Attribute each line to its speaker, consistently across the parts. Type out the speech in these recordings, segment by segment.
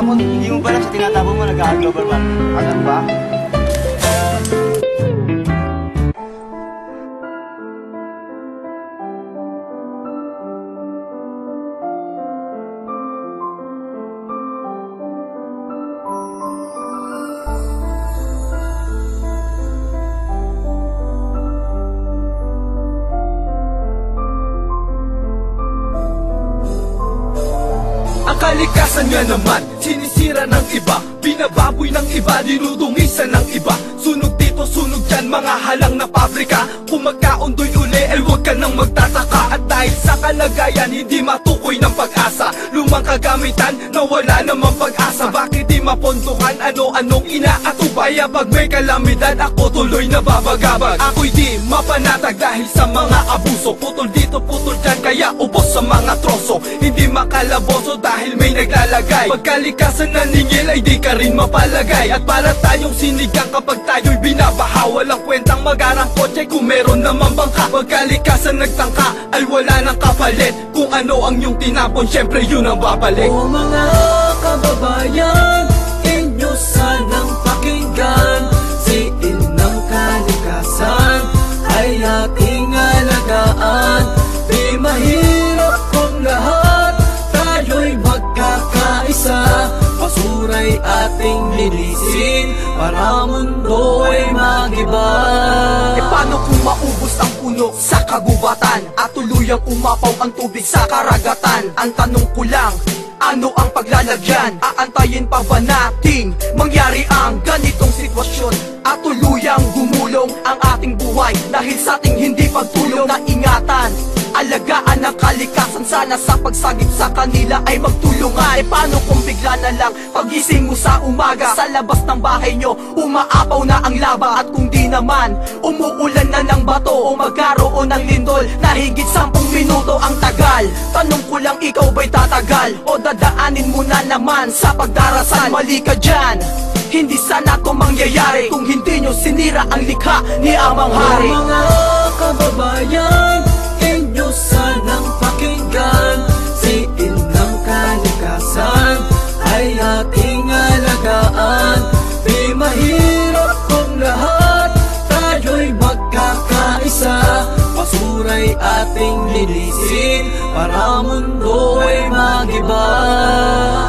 Speaker 1: tinatapon. Hindi mo ba lang sa tinatapon mo nag-global warming? Ano ba?
Speaker 2: Kalikasan nga naman, sinisira ng iba, binababoy ng iba, dinudungisan ng iba. Sunog dito, sunog dyan, mga halang na pabrika. Kung magkaundoy uli, ay huwag ka nang magtataka. At dahil sa kalagayan, hindi matukoy ng pag-asa. Lumang kagamitan, na wala namang pag-asa. Bakit di mapondohan, ano-anong inaatubaya? Pag may kalamidad, ako tuloy nababagabag. Ako'y di mapanatag dahil sa mga abuso. Putol dito, putol dyan, kaya ubos sa mga troso. Hindi makalaboso dahil may naglalagay. Pagkalikasan na ningil ay di ka rin mapalagay. At para tayong sinigang kapag tayo'y binabaha, walang kwentang magarang kotse kung meron naman bangka. Pagkalikasan nagtangka ay wala nang kapalit. Kung ano ang iyong tinapon, syempre yun ang babalik.
Speaker 3: O mga kababayan, inyo sanang pakinggan. Si inang kalikasan ay ating alagaan. Di mahirap kung lahat tayo'y magkakaisa. Basura'y ating linisin para mundo ay magiba.
Speaker 2: E paano kung maubos ang puno sa kagubatan at tuluyang umapaw ang tubig sa karagatan? Ang tanong ko lang, ano ang paglalagyan? Aantayin pa ba nating mangyari ang ganitong sitwasyon at tuluyang gumulong ang ating buhay dahil sa ating hindi pagtulong na ingatan? Alagaan ang kalikasan, sana sa pagsagip sa kanila ay magtulungan. E paano kung bigla na lang pagising mo sa umaga, sa labas ng bahay nyo umaapaw na ang laba? At kung di naman umuulan na ng bato o magkaroon ng lindol na higit 10 minuto ang tagal, tanong ko lang, ikaw ba'y tatagal o dadaanin mo na naman sa pagdarasal? Mali ka dyan, hindi sana to mangyayari kung hindi nyo sinira ang likha ni Amang Hari.
Speaker 3: O mga kababayan, inyo sanang pakinggan. Si inang kalikasan ay ating alagaan. Di mahirap kung lahat tayo'y magkakaisa. Basura'y ating linisin para mundo ay magiba.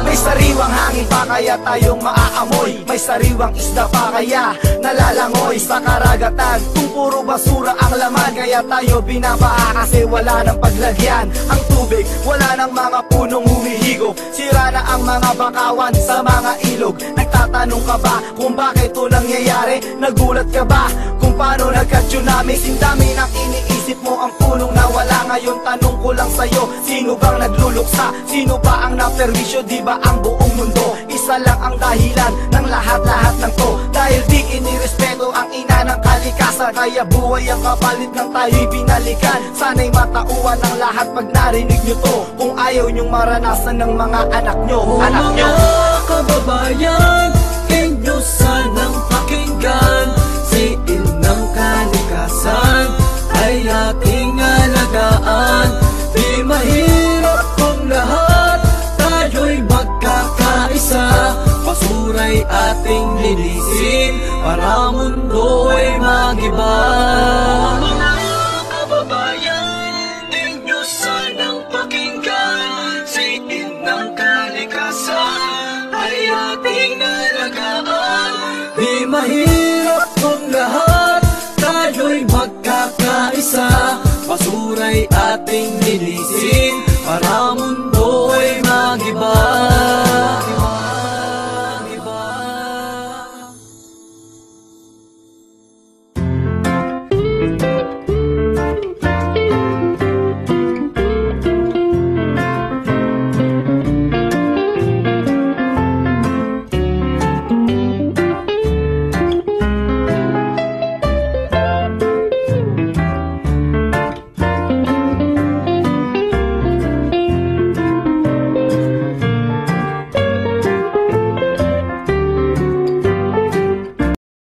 Speaker 2: May sariwang hangin pa kaya tayong maaamoy. May sariwang isda pa kaya nalalangoy sa karagatan. Kung puro basura ang laman, kaya tayo binabaha kasi wala nang paglagyan. Ang tubig, wala nang mga punong humihigop. Sira na ang mga bakawan sa mga ilog. Nagtatanong ka ba kung bakit ito nangyayari? Nagulat ka ba kung paano nagka-tsunami? Sindami ng iniisip mo ang punong nawala. Ngayon tanong ko lang sa'yo, sino bang nagluluksa? Sino ba ang naperwisyo? Di ba ang buong mundo? Isa lang ang dahilan ng lahat-lahat ng to. Dahil di inirespeto ang ina ng kalikasan, kaya buhay ang kapalit ng tayo'y binalikan. Sana'y matauhan ng lahat pag narinig nyo to, kung ayaw nyong maranasan ng mga anak nyo. Anak nyo,
Speaker 3: mga kababayan, inyo sanang pakinggan. Si inang kalikasan ay ating alagaan. Di mahirap kung lahat tayo'y magkakaisa. Basura'y ating linisin para mundo ay magiba. O mga kababayan, inyo sanang pakinggan. Si inang kalikasan ay ating alagaan. Di mahirap kung lahat tayo'y magkakaisa. Basura'y ating linisin